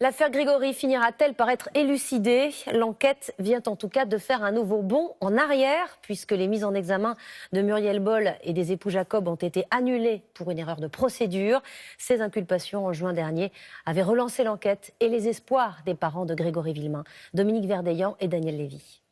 L'affaire Grégory finira-t-elle par être élucidée? L'enquête vient en tout cas de faire un nouveau bond en arrière, puisque les mises en examen de Muriel Boll et des époux Jacob ont été annulées pour une erreur de procédure. Ces inculpations en juin dernier avaient relancé l'enquête et les espoirs des parents de Grégory Villemain. Dominique Verdeillan et Daniel Lévy.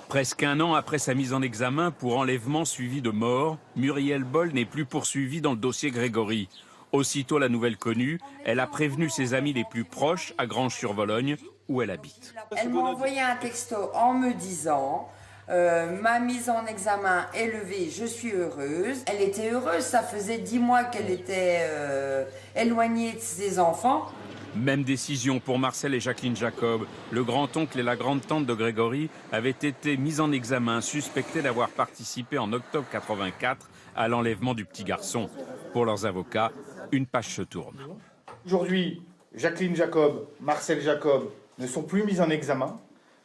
Presque un an après sa mise en examen pour enlèvement suivi de mort, Muriel Boll n'est plus poursuivie dans le dossier Grégory. Aussitôt la nouvelle connue, elle a prévenu ses amis les plus proches à Granges-sur-Vologne, où elle habite. Elle m'a envoyé un texto en me disant ma mise en examen est levée, je suis heureuse. Elle était heureuse, ça faisait 10 mois qu'elle était éloignée de ses enfants. Même décision pour Marcel et Jacqueline Jacob. Le grand-oncle et la grande-tante de Grégory avaient été mis en examen, suspectés d'avoir participé en octobre 84 à l'enlèvement du petit garçon. Pour leurs avocats, une page se tourne. Aujourd'hui, Jacqueline Jacob, Marcel Jacob ne sont plus mis en examen,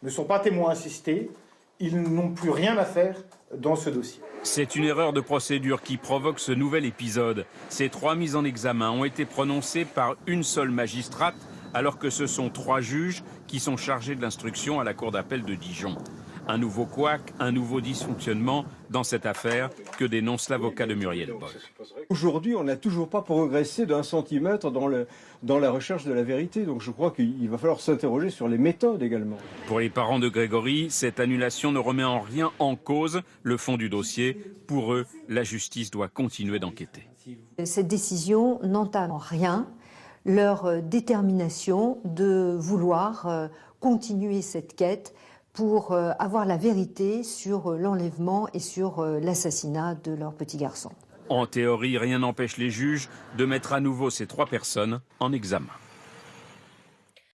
ne sont pas témoins assistés, ils n'ont plus rien à faire dans ce dossier. C'est une erreur de procédure qui provoque ce nouvel épisode. Ces 3 mises en examen ont été prononcées par une seule magistrate, alors que ce sont 3 juges qui sont chargés de l'instruction à la cour d'appel de Dijon. Un nouveau couac, un nouveau dysfonctionnement dans cette affaire que dénonce l'avocat de Muriel Boll. Aujourd'hui, on n'a toujours pas progressé d'un centimètre dans la recherche de la vérité. Donc je crois qu'il va falloir s'interroger sur les méthodes également. Pour les parents de Grégory, cette annulation ne remet en rien en cause le fond du dossier. Pour eux, la justice doit continuer d'enquêter. Cette décision n'entame en rien leur détermination de vouloir continuer cette quête pour avoir la vérité sur l'enlèvement et sur l'assassinat de leur petit garçon. En théorie, rien n'empêche les juges de mettre à nouveau ces 3 personnes en examen.